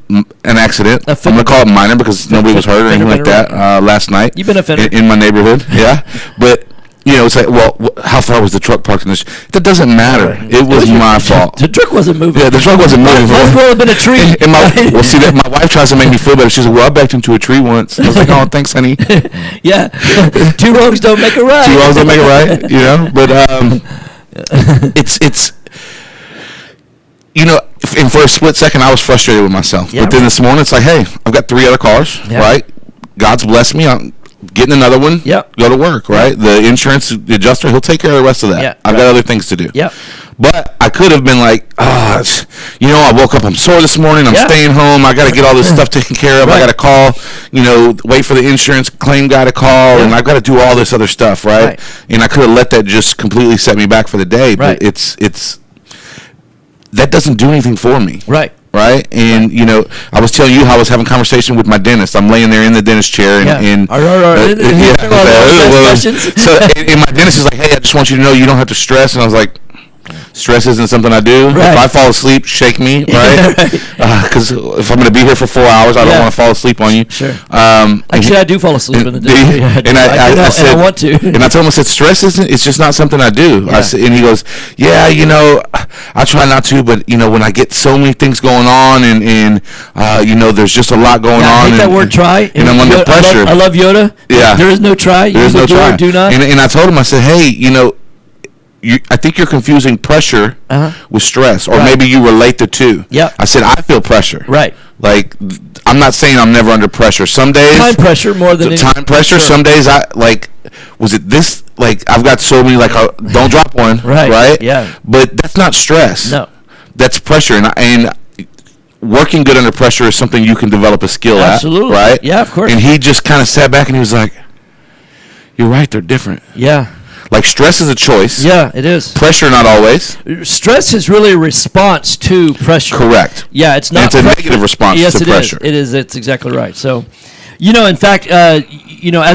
accident. I'm gonna call it minor because nobody was hurt or anything like that last night.
You've been offended
in my neighborhood. Yeah, but. It's like, well, how far was the truck parked in this? That doesn't matter. It was my fault.
The truck wasn't moving.
Yeah, the truck wasn't moving.
Might well have been a tree.
And my wife tries to make me feel better. She said, well, I backed into a tree once. I was like, oh, thanks, honey.
Yeah. 2 wrongs don't make a right.
2 wrongs don't make a right, But it's and for a split second, I was frustrated with myself. But then this morning, it's like, hey, I've got 3 other cars, right? God's blessed me. I'm getting another one. Go to work, right? The insurance adjuster, he'll take care of the rest of that. I've got other things to do. But I could have been like, I woke up, I'm sore this morning, I'm staying home, I got to get all this stuff taken care of, I got to call, wait for the insurance claim guy to call, and I've got to do all this other stuff, right? And I could have let that just completely set me back for the day, but it's that doesn't do anything for me.
Right.
And I was telling you how I was having a conversation with my dentist. I'm laying there in the dentist chair, and so my dentist is like, "Hey, I just want you to know you don't have to stress." And I was like, "Stress isn't something I do. If I fall asleep, shake me, right? Because if I'm going to be here for 4 hours, I don't want to fall asleep on you."
Sure. Actually, I do fall asleep in the day.
I said,
I want to.
And I told him, I said, "Stress isn't. It's just not something I do." And he goes, "Yeah, I try not to, but when I get so many things going on, and there's just a lot going on."
I hate that word "try."
And I'm under pressure.
I love Yoda.
Yeah.
There is no try.
There is no try.
Do not.
And I told him, I said, "Hey, I think you're confusing pressure with stress, or maybe you relate the two." I said, I feel pressure.
Right.
Like, I'm not saying I'm never under pressure. Some days
time pressure more than
time pressure. Sure. Some days was it this? Like, I've got so many. Like, don't drop one. Right.
Yeah.
But that's not stress.
No.
That's pressure, and working good under pressure is something you can develop a skill at.
Absolutely.
Right.
Yeah, of course.
And he just kind of sat back and he was like, "You're right. They're different."
Yeah.
Like, stress is a choice.
Yeah, it is.
Pressure, not always.
Stress is really a response to pressure.
Correct.
Yeah, it's not.
And it's a negative response to pressure.
Yes, it is. It's exactly right. So, in fact, as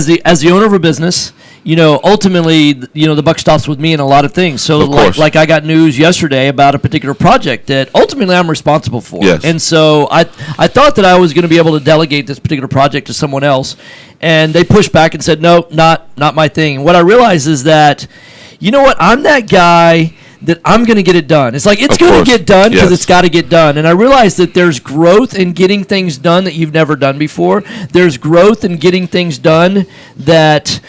the owner of a business, ultimately, the buck stops with me in a lot of things. So, like I got news yesterday about a particular project that ultimately I'm responsible for.
Yes.
And so I thought that I was going to be able to delegate this particular project to someone else, and they pushed back and said, no, not my thing. And what I realized is that, I'm that guy that I'm going to get it done. It's like, it's going to get done because it's got to get done. And I realize that there's growth in getting things done that you've never done before. There's growth in getting things done that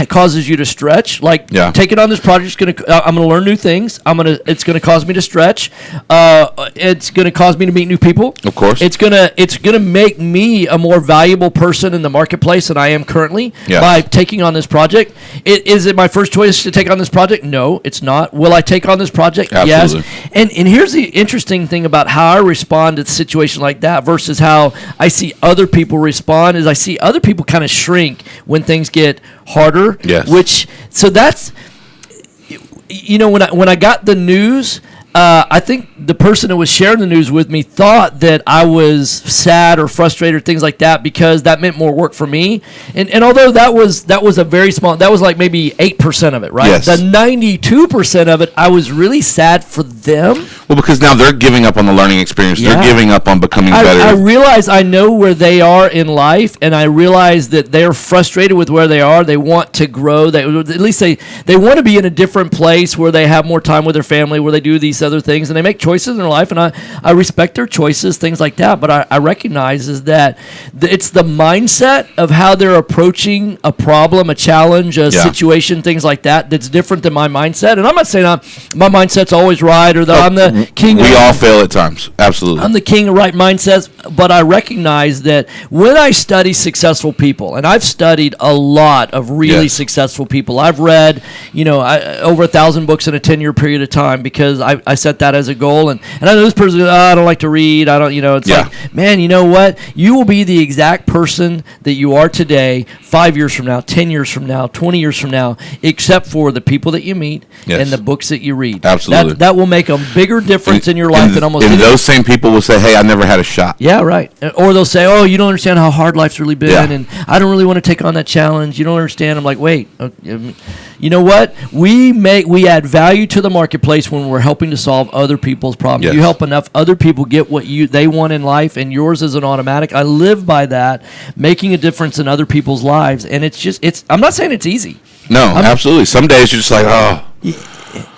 causes you to stretch. Like taking on this project is I'm gonna learn new things. It's gonna cause me to stretch. It's gonna cause me to meet new people.
Of course.
It's gonna make me a more valuable person in the marketplace than I am currently by taking on this project. Is it my first choice to take on this project? No, it's not. Will I take on this project?
Absolutely.
Yes. And here's the interesting thing about how I respond to a situation like that versus how I see other people respond is I see other people kind of shrink when things get harder.
Yes.
So that's, when I got the news, I think the person who was sharing the news with me thought that I was sad or frustrated or things like that because that meant more work for me. And although that was a very small, that was like maybe 8% of it, right?
Yes.
The 92% of it, I was really sad for them.
Well, because now they're giving up on the learning experience. They're giving up on becoming better.
I realize I know where they are in life, and I realize that they're frustrated with where they are. They want to grow. At least they want to be in a different place where they have more time with their family, where they do these other things, and they make choices in their life, and I respect their choices, things like that. But I recognize is that it's the mindset of how they're approaching a problem, a challenge, a situation, things like that, that's different than my mindset. And I'm not saying my mindset's always right or that I'm the king.
We all fail at times. Absolutely.
I'm the king of right mindsets, but I recognize that when I study successful people, and I've studied a lot of really successful people. I've read, over 1,000 books in a 10-year period of time because I set that as a goal. And I know this person, I don't like to read. I don't, it's like, man, you know what? You will be the exact person that you are today 5 years from now, 10 years from now, 20 years from now, except for the people that you meet and the books that you read.
Absolutely.
That will make a bigger difference in your life than almost anything.
And those same people will say, hey, I never had a shot.
Yeah, right. Or they'll say, oh, you don't understand how hard life's really been, and I don't really want to take on that challenge. You don't understand. I'm like, wait, you know what? We add value to the marketplace when we're helping to solve other people's problems.
Yes.
You help enough other people get what they want in life, and yours is an automatic. I live by that, making a difference in other people's lives, and I'm not saying it's easy.
No, absolutely. Some days you're just like, oh.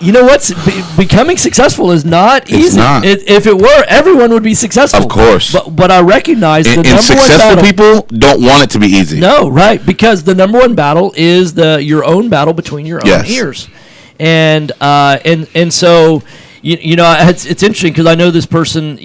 You know what? Becoming successful is not easy.
It's not.
If it were, everyone would be successful.
Of course.
But I recognize the number one
successful
battle.
people don't want it to be easy.
No, right? Because the number one battle is your own battle between your own ears, and so. It's interesting because I know this person,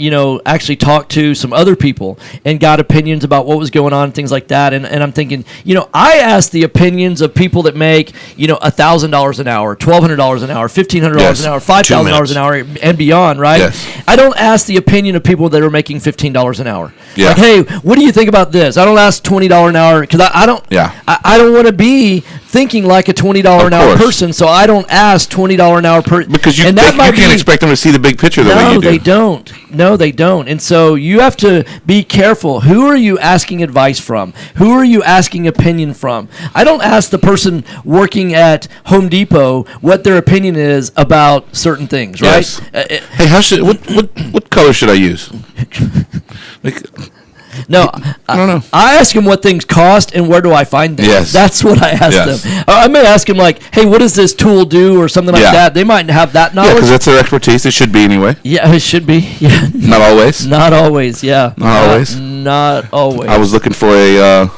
actually talked to some other people and got opinions about what was going on and things like that. And I'm thinking, I asked the opinions of people that make, $1,000 an hour, $1,200 an hour, $1,500 an hour, $5,000 an hour and beyond, right?
Yes.
I don't ask the opinion of people that are making $15 an hour.
Yeah.
Like, hey, what do you think about this? I don't ask $20 an hour because I don't.
Yeah.
I don't want to be thinking like a $20 an hour person, so I don't ask $20 an hour person.
Because you can't expect them to see the big picture the way you do.
No, they don't. No, they don't. And so you have to be careful. Who are you asking advice from? Who are you asking opinion from? I don't ask the person working at Home Depot what their opinion is about certain things, right?
Yes. Hey, what color should I use?
No, I don't know. I ask them what things cost and where do I find them.
Yes.
That's what I ask them. I may ask them like, hey, what does this tool do or something like that. They might have that knowledge.
Yeah, because that's their expertise. It should be anyway.
Yeah, it should be. Yeah.
Not always.
Not always, yeah.
Not always.
Not always.
I was looking for an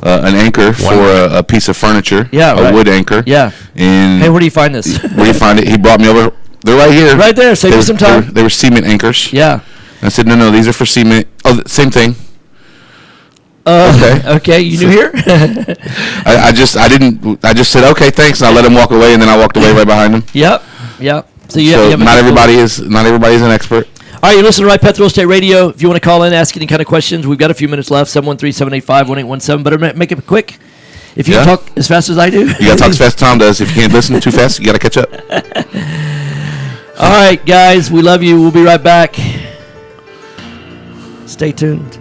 anchor for a piece of furniture.
Yeah,
a wood anchor.
Yeah.
And
hey, where do you find this?
Where do you find it? He brought me over. They're right here.
Right there. Save me some time.
They were cement anchors.
Yeah.
And I said, no, these are for cement. Oh, same thing.
Okay, you knew here?
I just said okay, thanks, and I let him walk away, and then I walked away right behind him.
Yep. So
not everybody is an expert.
All right, you're listening to Right Path Real Estate Radio. If you want to call in, ask any kind of questions, we've got a few minutes left. 713-785-1817. Better make it quick. If you talk as fast as I do,
you gotta talk as fast as Tom does. If you can't listen too fast, you gotta catch up.
All right, guys, we love you. We'll be right back. Stay tuned.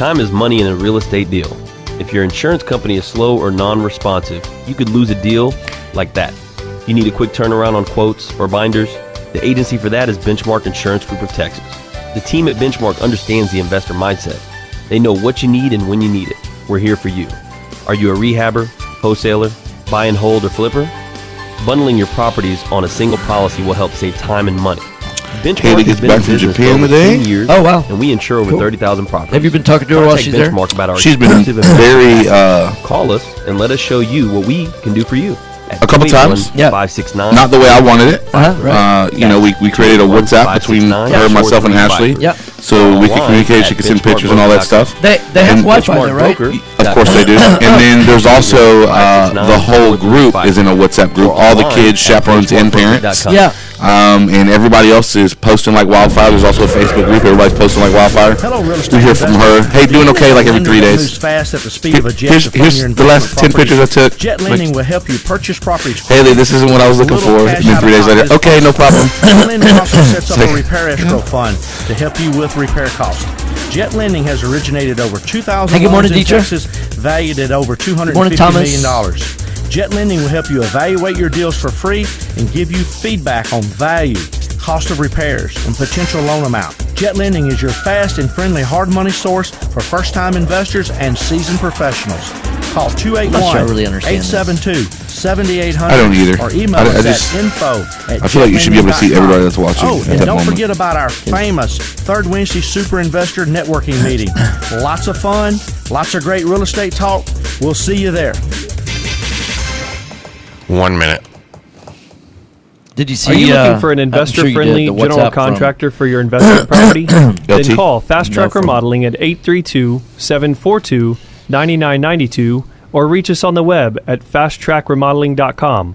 Time is money in a real estate deal. If your insurance company is slow or non-responsive, you could lose a deal like that. You need a quick turnaround on quotes or binders? The agency for that is Benchmark Insurance Group of Texas. The team at Benchmark understands the investor mindset. They know what you need and when you need it. We're here for you. Are you a rehabber, wholesaler, buy and hold, or flipper? Bundling your properties on a single policy will help save time and money. Benchmark has been in business for over 10 years.
Oh, wow.
And we insure over 30,000 properties.
Have you been talking to her while she's there?
Benchmark about our
She's been
exclusive
very,
Call us and let us show you what we can do for you. At
a couple times.
569.
Not the way I wanted it.
Right.
You know, we created a WhatsApp between her, myself, and Ashley.
Yep.
So we could communicate. She could send pictures and all that stuff.
They have Wi-Fi there, right?
Of course they do. And then there's also the whole group is in a WhatsApp group. All the kids, chaperones, and parents.
Yeah.
And everybody else is posting like wildfire. There's also a Facebook group. Everybody's posting like wildfire.
Hello, real estate
We hear from her. Hey, doing okay like every 3 days.
Moves fast at the speed of a jet to fund
Here's
your
the last 10
investment
pictures I took.
Jet lending will help you purchase properties.
Haley, this isn't what I was looking for. And then 3 days later, okay, no problem.
Jet Lending also sets up a repair escrow fund to help you with repair costs. Jet Lending has originated over 2,000
Hey, good morning,
loans in
Dietrich.
Texas, valued at over $250
morning,
million.
Thomas.
Jet Lending will help you evaluate your deals for free and give you feedback on value, cost of repairs, and potential loan amount. Jet Lending is your fast and friendly hard money source for first-time investors and seasoned professionals. Call
I'm not sure I really understand
281-872-7800
I don't either.
or email
I
us
just-
at info@jetlending.com.
I feel like you should be able to see everybody that's watching
Oh,
at
and
that
don't
moment.
forget about our famous Third Wednesday Super Investor Networking Meeting. Lots of fun, lots of great real estate talk. We'll see you there.
1 minute.
Did you see?
Are you looking for an
I'm sure you
investor-friendly
did, the
general
WhatsApp from-
contractor for your investment property? Then
Guilty.
call Fast Track
from-
Remodeling at 832-742-9992 or reach us on the web at fasttrackremodeling.com.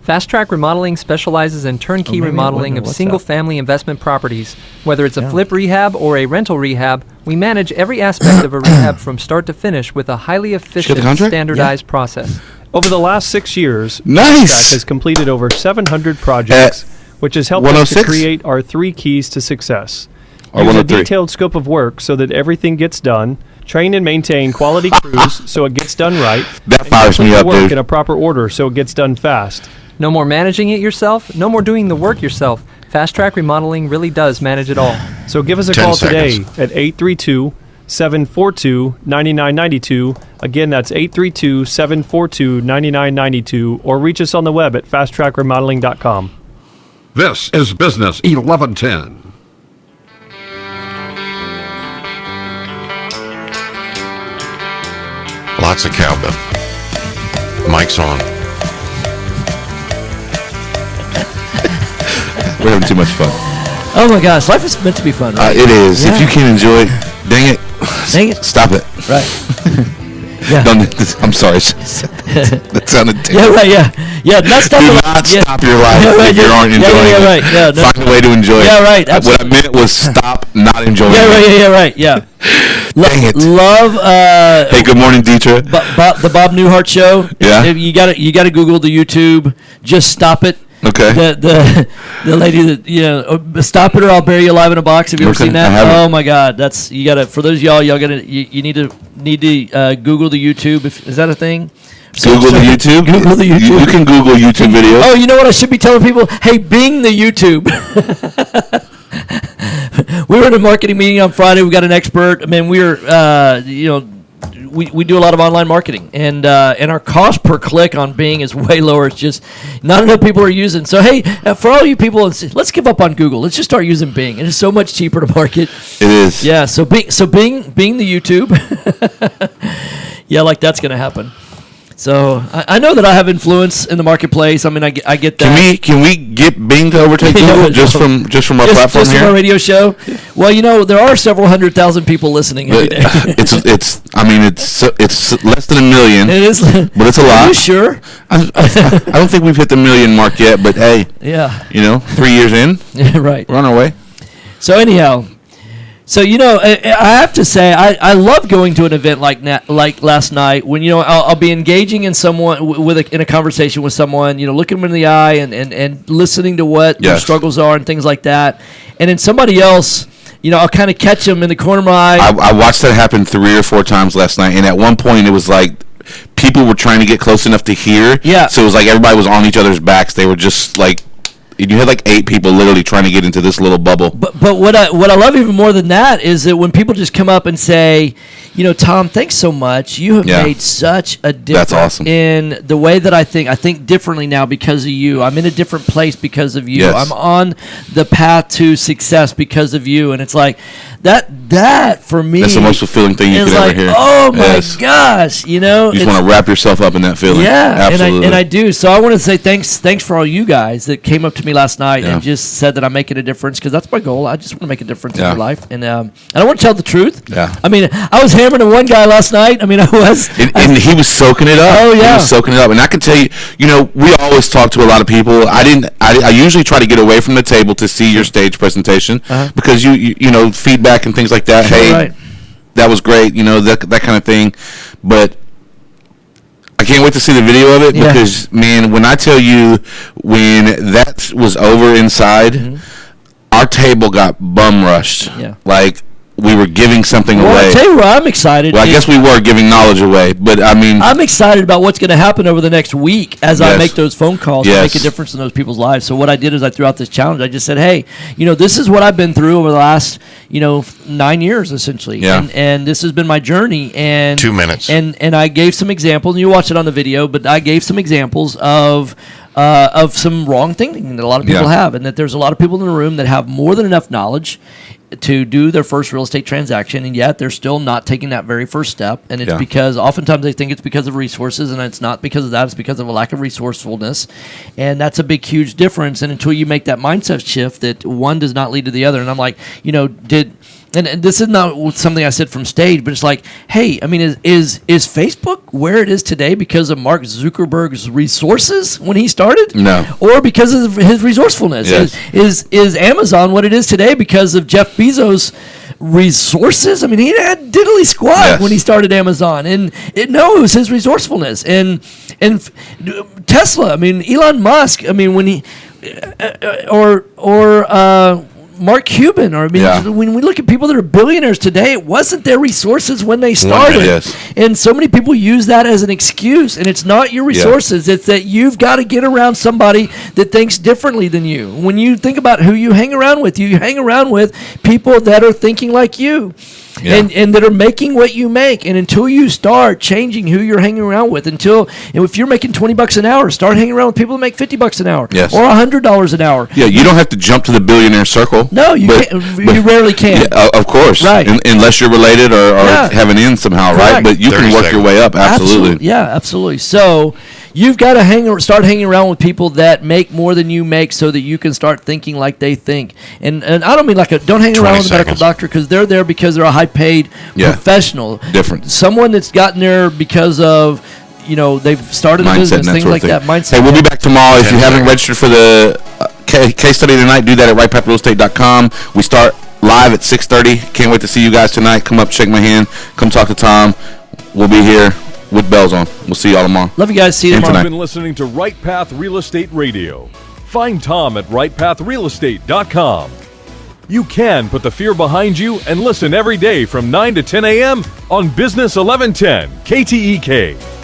Fast Track Remodeling specializes in turnkey
maybe it
remodeling
wasn't
of
a WhatsApp.
single-family investment properties. Whether it's a flip rehab or a rental rehab, we manage every aspect of a rehab from start to finish with a highly efficient,
contract?
standardized process.
Over the last 6 years,
Nice.
Fast Track has completed over 700 projects, which has helped us to
106?
create our 3 keys to success.
Or
Use a
103?
detailed scope of work so that everything gets done. Train and maintain quality crews so it gets done right.
That
and
fires
put
me
the
up,
work
dude.
in a proper order so it gets done fast.
No more managing it yourself, no more doing the work yourself. Fast Track Remodeling really does manage it all.
So give us a
10
call
seconds.
today at 832-742-9992. Again, that's 832-742-9992, or reach us on the web at fasttrackremodeling.com.
This is Business 1110. Lots of cowbell. Mic's on.
We're having too much fun.
Oh my gosh, life is meant to be fun. Right?
It is.
Yeah.
If you can't enjoy it, dang it.
Dang it.
Stop it.
Right. Yeah.
I'm sorry. That sounded
Yeah,
terrible.
right. Yeah. Not stop.
Do
the-
not
yeah.
stop your life
Yeah, right,
if you
yeah.
aren't
Yeah,
enjoying
yeah,
it.
right. Yeah, no.
Find a way to enjoy it.
Yeah, right,
What I
absolutely.
meant was stop not enjoying
Yeah,
it.
right. Yeah, right. Yeah.
Dang it.
Love.
Hey, good morning, Dietrich.
The Bob Newhart Show.
Yeah.
If you got to Google the YouTube. Just stop it.
Okay.
The lady that stop it or I'll bury you alive in a box. Have you ever
Okay,
seen that?
I haven't.
Oh my God, that's you got to for those y'all gotta you need to Google the YouTube. Is that a thing?
Google the YouTube?
Google the YouTube.
You can Google YouTube videos.
Oh, you know what I should be telling people? Hey, Bing the YouTube. We were in a marketing meeting on Friday. We got an expert. I mean, we were we do a lot of online marketing, and our cost per click on Bing is way lower. It's just not enough people are using. So hey, for all you people, let's give up on Google. Let's just start using Bing. It is so much cheaper to market.
It is.
Yeah. So Bing the YouTube. Yeah, like that's gonna happen. So I know that I have influence in the marketplace. I mean, I get that.
Can we get Bing to overtake
Yeah,
Google
no.
just from our platform
just
here?
from our radio show. Well, there are several 100,000 people listening every day.
It's less than 1 million.
It is,
but it's a lot.
Are you sure?
I don't think we've hit the 1 million mark yet, but hey,
Yeah.
3 years in,
Yeah, right.
we're on our way.
So anyhow, I have to say I love going to an event like last night when I'll be engaging in someone in a conversation with someone, looking them in the eye and listening to what their
Yes.
struggles are and things like that, and then somebody else I'll kind of catch them in the corner of my eye.
I watched that happen 3 or 4 times last night, and at one point it was like people were trying to get close enough to hear.
Yeah.
So it was like everybody was on each other's backs. They were just like, you had like 8 people literally trying to get into this little bubble.
But what I love even more than that is that when people just come up and say, Tom, thanks so much. You have made such a difference.
That's awesome.
In the way that I think differently now because of you. I'm in a different place because of you.
Yes.
I'm on the path to success because of you. And it's like that for me.
That's the most fulfilling thing you could ever hear.
Oh my gosh,
You just want to wrap yourself up in that feeling.
Yeah,
absolutely.
and I do. So I want to say thanks for all you guys that came up to me last night and just said that I'm making a difference, because that's my goal. I just want to make a difference in your life, and I want to tell the truth.
Yeah.
I mean, I was hammering at one guy last night. I mean,
and he was soaking it up.
Oh yeah,
he was soaking it up. And I can tell you, we always talk to a lot of people. I usually try to get away from the table to see your stage presentation because you feedback and things like that.
Sure,
hey,
right.
That was great. That kind of thing. But I can't wait to see the video of it because, man, when I tell you, when that was over inside, our table got bum rushed.
Yeah.
Like, we were giving something away.
Well, I tell you what, I'm excited.
Well, I guess we were giving knowledge away, but I mean,
I'm excited about what's going to happen over the next week as I make those phone calls and make a difference in those people's lives. So what I did is I threw out this challenge. I just said, hey, this is what I've been through over the last, 9 years essentially.
Yeah.
And this has been my journey. And
2 minutes.
And I gave some examples. And you watched it on the video, but I gave some examples of some wrong thinking that a lot of people have, and that there's a lot of people in the room that have more than enough knowledge to do their first real estate transaction, and yet they're still not taking that very first step. And it's because oftentimes they think it's because of resources, and it's not because of that. It's because of a lack of resourcefulness, and that's a big, huge difference. And until you make that mindset shift, that one does not lead to the other. And I'm like, and this is not something I said from stage, but it's like, hey, I mean, is Facebook where it is today because of Mark Zuckerberg's resources when he started?
No.
Or because of his resourcefulness?
Yes.
Is Amazon what it is today because of Jeff Bezos' resources? I mean, he had diddly squat when he started Amazon, and it knows his resourcefulness. And Tesla, I mean, Elon Musk, I mean, when he Mark Cuban, when we look at people that are billionaires today, it wasn't their resources when they started. And so many people use that as an excuse, and it's not your resources. It's that you've got to get around somebody that thinks differently than you. When you think about who you hang around with, you hang around with people that are thinking like you. And that are making what you make. And until you start changing who you're hanging around with, if you're making $20 an hour, start hanging around with people that make $50 an hour or $100 an hour.
Yeah, you don't have to jump to the billionaire circle.
No, you rarely can.
Yeah, of course,
right?
Unless you're related or have an in somehow, right? But you can work your way up. Absolutely.
Yeah, absolutely. So you've got to start hanging around with people that make more than you make, so that you can start thinking like they think. And I don't mean don't hang around with a medical doctor, because they're there because they're a high-paid professional.
Different.
Someone that's gotten there because of they've started
mindset,
a business, things like that. Mindset.
Hey, we'll be back tomorrow. If you haven't registered for the case study tonight, do that at rightpathrealestate.com. We start live at 6:30. Can't wait to see you guys tonight. Come up, shake my hand. Come talk to Tom. We'll be here with bells on. We'll see y'all tomorrow.
Love you guys. See you tomorrow.
You've been listening to Right Path Real Estate Radio. Find Tom at rightpathrealestate.com. You can put the fear behind you and listen every day from 9 to 10 a.m. on Business 1110 KTEK.